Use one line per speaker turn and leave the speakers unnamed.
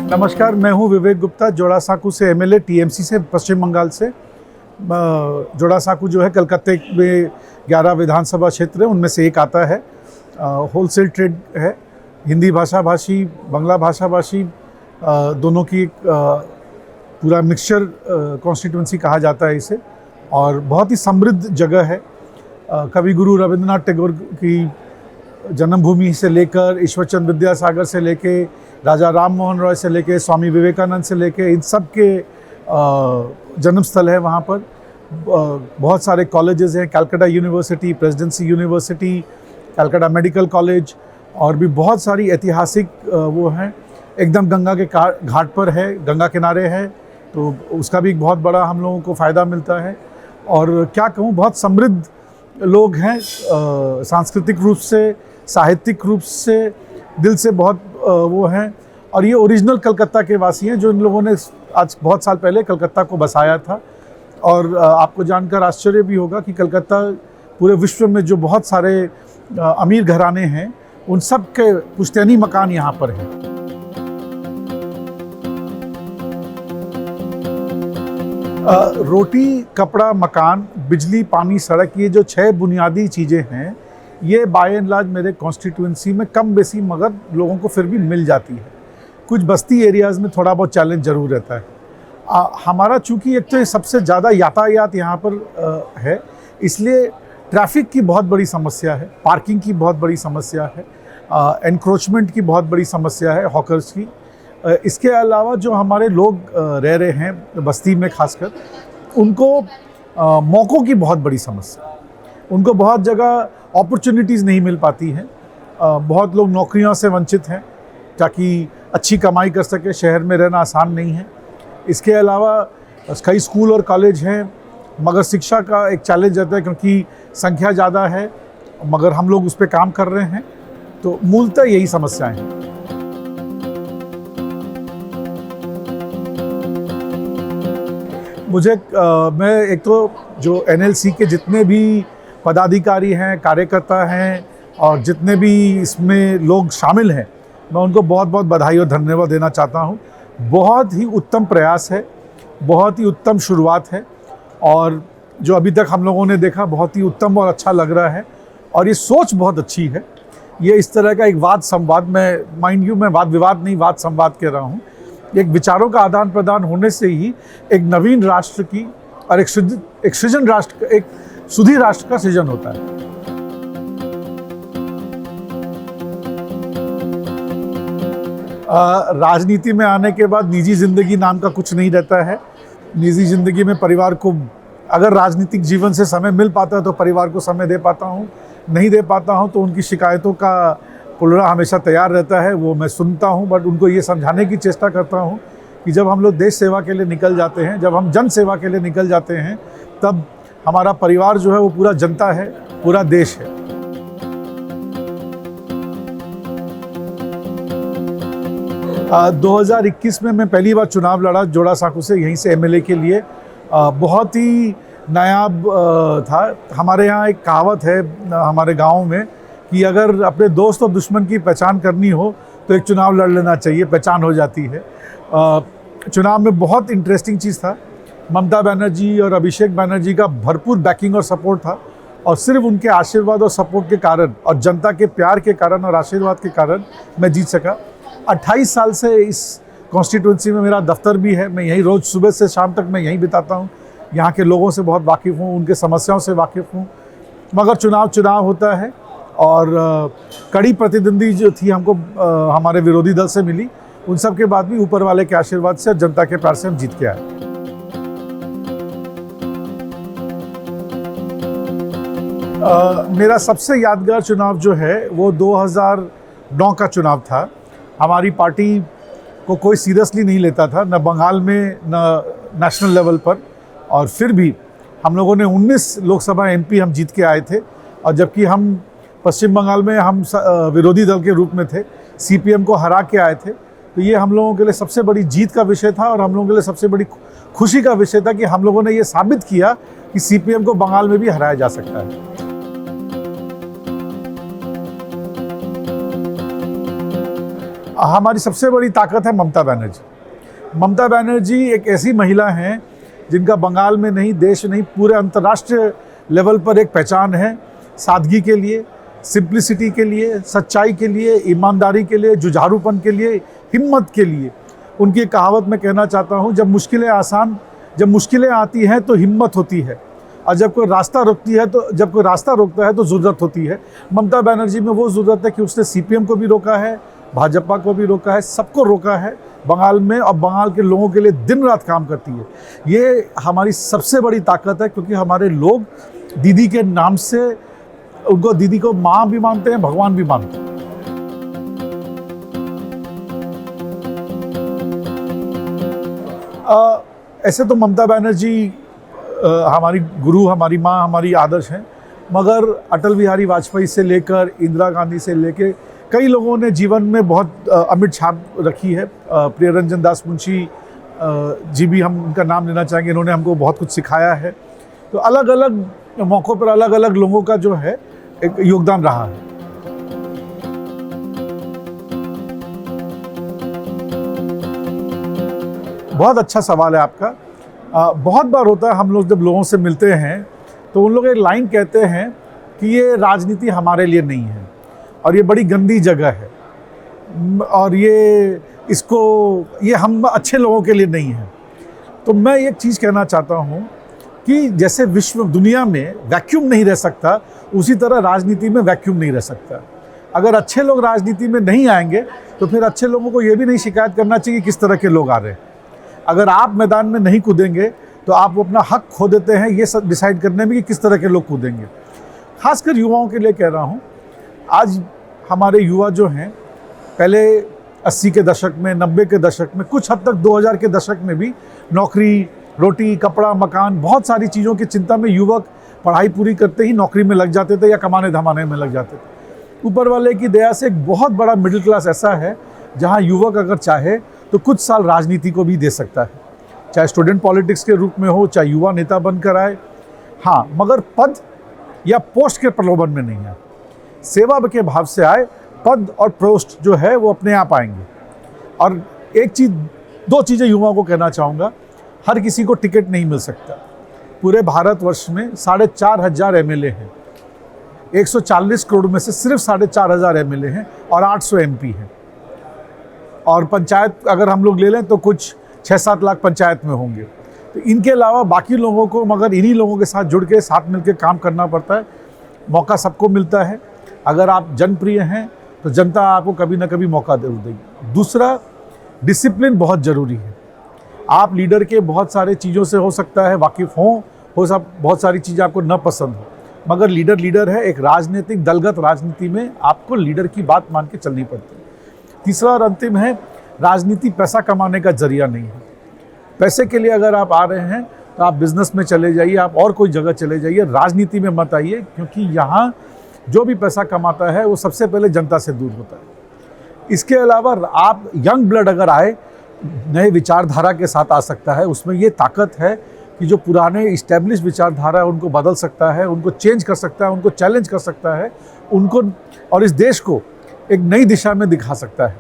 नमस्कार, मैं हूं विवेक गुप्ता, जोड़ासांकू से एमएलए, टीएमसी से, पश्चिम बंगाल से। जोड़ासांकू जो है कलकत्ते में 11 विधानसभा क्षेत्र है, उनमें से एक आता है। होलसेल ट्रेड है, हिंदी भाषा भाषी, बांग्ला भाषा भाषी दोनों की एक पूरा मिक्सचर कॉन्स्टिट्यूंसी कहा जाता है इसे, और बहुत ही समृद्ध जगह है। कवि गुरु रविंद्रनाथ टैगोर की जन्मभूमि से लेकर ईश्वरचंद्र विद्यासागर से लेके राजा राम मोहन रॉय से लेके स्वामी विवेकानंद से लेके इन सब के जन्म स्थल है वहाँ पर। बहुत सारे कॉलेजेस हैं, Calcutta university, presidency university, Calcutta medical college, और भी बहुत सारी ऐतिहासिक वो हैं। एकदम गंगा के घाट पर है, गंगा किनारे है, तो उसका भी एक बहुत बड़ा हम लोगों को फ़ायदा मिलता है। और क्या कहूँ, बहुत समृद्ध लोग हैं, सांस्कृतिक रूप से, साहित्यिक रूप से, दिल से बहुत वो हैं। और ये ओरिजिनल कलकत्ता के वासी हैं, जो इन लोगों ने आज बहुत साल पहले कलकत्ता को बसाया था। और आपको जानकर आश्चर्य भी होगा कि कलकत्ता पूरे विश्व में जो बहुत सारे अमीर घराने हैं, उन सब के पुश्तैनी मकान यहाँ पर हैं। रोटी, कपड़ा, मकान, बिजली, पानी, सड़क, ये जो 6 बुनियादी चीज़ें हैं, ये बाय एंड लार्ज मेरे कॉन्स्टिट्यूंसी में कम बेसी मगर लोगों को फिर भी मिल जाती है। कुछ बस्ती एरियाज़ में थोड़ा बहुत चैलेंज ज़रूर रहता है। हमारा चूँकि एक तो सबसे ज़्यादा यातायात यहाँ पर है, इसलिए ट्रैफिक की बहुत बड़ी समस्या है, पार्किंग की बहुत बड़ी समस्या है, एनक्रोचमेंट की बहुत बड़ी समस्या है, हॉकर्स की। इसके अलावा जो हमारे लोग रह रहे हैं बस्ती में खासकर, उनको मौक़ों की बहुत बड़ी समस्या, उनको बहुत जगह अपॉर्चुनिटीज़ नहीं मिल पाती हैं। बहुत लोग नौकरियों से वंचित हैं ताकि अच्छी कमाई कर सके, शहर में रहना आसान नहीं है। इसके अलावा कई स्कूल और कॉलेज हैं, मगर शिक्षा का एक चैलेंज रहता है क्योंकि संख्या ज़्यादा है, मगर हम लोग उस पर काम कर रहे हैं। तो मूलतः यही समस्याएं हैं। मैं एक तो जो एनएलसी के जितने भी पदाधिकारी हैं, कार्यकर्ता हैं, और जितने भी इसमें लोग शामिल हैं, मैं उनको बहुत बहुत बधाई और धन्यवाद देना चाहता हूं। बहुत ही उत्तम प्रयास है, बहुत ही उत्तम शुरुआत है, और जो अभी तक हम लोगों ने देखा बहुत ही उत्तम और अच्छा लग रहा है। और ये सोच बहुत अच्छी है। ये इस तरह का एक वाद संवाद, मैं माइंड यू मैं वाद विवाद नहीं, वाद संवाद कह रहा हूँ, एक विचारों का आदान प्रदान होने से ही एक नवीन राष्ट्र की और एक सृजन राष्ट्र, एक सुधीर राष्ट्र का सृजन होता है। राजनीति में आने के बाद निजी जिंदगी नाम का कुछ नहीं रहता है। निजी जिंदगी में परिवार को, अगर राजनीतिक जीवन से समय मिल पाता है तो परिवार को समय दे पाता हूँ, नहीं दे पाता हूँ तो उनकी शिकायतों का पुलड़ा हमेशा तैयार रहता है, वो मैं सुनता हूँ। बट उनको ये समझाने की चेष्टा करता हूँ कि जब हम लोग देश सेवा के लिए निकल जाते हैं, जब हम जन सेवा के लिए निकल जाते हैं, तब हमारा परिवार जो है वो पूरा जनता है, पूरा देश है। आ, 2021 में मैं पहली बार चुनाव लड़ा जोड़ासांकू से, यहीं से एमएलए के लिए। बहुत ही नायाब था। हमारे यहाँ एक कहावत है हमारे गांव में कि अगर अपने दोस्त और दुश्मन की पहचान करनी हो तो एक चुनाव लड़ लेना चाहिए, पहचान हो जाती है। चुनाव में बहुत इंटरेस्टिंग चीज़ था, ममता बनर्जी और अभिषेक बनर्जी का भरपूर बैकिंग और सपोर्ट था, और सिर्फ उनके आशीर्वाद और सपोर्ट के कारण और जनता के प्यार के कारण और आशीर्वाद के कारण मैं जीत सका। 28 साल से इस कॉन्स्टिट्यूंसी में मेरा दफ्तर भी है, मैं यहीं रोज़ सुबह से शाम तक मैं यहीं बिताता हूँ। यहाँ के लोगों से बहुत वाकिफ़ हूँ, उनके समस्याओं से वाकिफ़ हूँ। मगर चुनाव होता है, और कड़ी प्रतिद्वंदी जो थी हमको हमारे विरोधी दल से मिली, उन सब के बाद भी ऊपर वाले के आशीर्वाद से और जनता के प्यार से हम जीत के आए। मेरा सबसे यादगार चुनाव जो है वो 2009 का चुनाव था। हमारी पार्टी को कोई सीरियसली नहीं लेता था, न बंगाल में न नेशनल लेवल पर, और फिर भी हम लोगों ने 19 लोकसभा एमपी हम जीत के आए थे। और जबकि हम पश्चिम बंगाल में हम विरोधी दल के रूप में थे, सीपीएम को हरा के आए थे। तो ये हम लोगों के लिए सबसे बड़ी जीत का विषय था, और हम लोगों के लिए सबसे बड़ी खुशी का विषय था कि हम लोगों ने ये साबित किया कि सीपीएम को बंगाल में भी हराया जा सकता है। हमारी सबसे बड़ी ताकत है ममता बनर्जी। ममता बनर्जी एक ऐसी महिला हैं जिनका बंगाल में नहीं, देश नहीं, पूरे अंतर्राष्ट्रीय लेवल पर एक पहचान है, सादगी के लिए, सिंप्लिसिटी के लिए, सच्चाई के लिए, ईमानदारी के लिए, जुझारूपन के लिए, हिम्मत के लिए। उनकी कहावत मैं कहना चाहता हूँ, जब मुश्किलें आती हैं तो हिम्मत होती है, और जब कोई रास्ता रोकता है तो ज़रूरत होती है। ममता बनर्जी में वो ज़रूरत है कि उसने सीपीएम को भी रोका है, भाजपा को भी रोका है, सबको रोका है बंगाल में, और बंगाल के लोगों के लिए दिन रात काम करती है। ये हमारी सबसे बड़ी ताकत है, क्योंकि हमारे लोग दीदी के नाम से उनको, दीदी को माँ भी मानते हैं, भगवान भी मानते हैं। ऐसे तो ममता बनर्जी हमारी गुरु, हमारी माँ, हमारी आदर्श हैं, मगर अटल बिहारी वाजपेयी से लेकर इंदिरा गांधी से लेकर कई लोगों ने जीवन में बहुत अमिट छाप रखी है। प्रियरंजन दास मुंशी जी भी हम उनका नाम लेना चाहेंगे, इन्होंने हमको बहुत कुछ सिखाया है। तो अलग अलग मौक़ों पर अलग अलग लोगों का जो है एक योगदान रहा है। बहुत अच्छा सवाल है आपका। बहुत बार होता है, हम लोग जब लोगों से मिलते हैं तो उन लोग एक लाइन कहते हैं कि ये राजनीति हमारे लिए नहीं है, और ये बड़ी गंदी जगह है, और ये हम अच्छे लोगों के लिए नहीं है। तो मैं एक चीज़ कहना चाहता हूँ कि जैसे दुनिया में वैक्यूम नहीं रह सकता, उसी तरह राजनीति में वैक्यूम नहीं रह सकता। अगर अच्छे लोग राजनीति में नहीं आएंगे तो फिर अच्छे लोगों को ये भी नहीं शिकायत करना चाहिए कि किस तरह के लोग आ रहे हैं। अगर आप मैदान में नहीं कूदेंगे तो आप अपना हक खो देते हैं ये सब डिसाइड करने में कि किस तरह के लोग कूदेंगे। खासकर युवाओं के लिए कह रहा हूँ। आज हमारे युवा जो हैं, पहले 80 के दशक में, 90 के दशक में, कुछ हद तक 2000 के दशक में भी नौकरी, रोटी, कपड़ा, मकान, बहुत सारी चीज़ों की चिंता में युवक पढ़ाई पूरी करते ही नौकरी में लग जाते थे या कमाने धमाने में लग जाते थे। ऊपर वाले की दया से एक बहुत बड़ा मिडिल क्लास ऐसा है जहाँ युवक अगर चाहे तो कुछ साल राजनीति को भी दे सकता है, चाहे स्टूडेंट पॉलिटिक्स के रूप में हो, चाहे युवा नेता बनकर आए। हाँ, मगर पद या पोस्ट के प्रलोभन में नहीं है। सेवा के भाव से आए, पद और पोस्ट जो है वो अपने आप आएंगे। और दो चीज़ें युवाओं को कहना चाहूँगा। हर किसी को टिकट नहीं मिल सकता। पूरे भारतवर्ष में 4,500 एमएलए हैं, 140 करोड़ में से सिर्फ 4,500 एमएलए हैं और 800 एमपी हैं। और पंचायत अगर हम लोग ले लें तो कुछ 6-7 लाख पंचायत में होंगे। तो इनके अलावा बाकी लोगों को मगर इन्हीं लोगों के साथ जुड़ के साथ मिलकर काम करना पड़ता है। मौका सबको मिलता है। अगर आप जनप्रिय हैं तो जनता आपको कभी ना कभी मौका जरूर देगी। दूसरा, डिसिप्लिन बहुत ज़रूरी है। आप लीडर के बहुत सारे चीज़ों से हो सकता है वाकिफ़ हो सब बहुत सारी चीज़ें आपको न पसंद हो, मगर लीडर है। एक राजनीतिक दलगत राजनीति में आपको लीडर की बात मान के चलनी पड़ती है। तीसरा और अंतिम है, राजनीति पैसा कमाने का जरिया नहीं है। पैसे के लिए अगर आप आ रहे हैं तो आप बिजनेस में चले जाइए, आप और कोई जगह चले जाइए, राजनीति में मत आइए, क्योंकि यहाँ जो भी पैसा कमाता है वो सबसे पहले जनता से दूर होता है। इसके अलावा आप यंग ब्लड अगर आए, नए विचारधारा के साथ आ सकता है। उसमें ये ताकत है कि जो पुराने इस्टेब्लिश विचारधारा है उनको बदल सकता है, उनको चेंज कर सकता है, उनको चैलेंज कर सकता है, उनको और इस देश को एक नई दिशा में दिखा सकता है।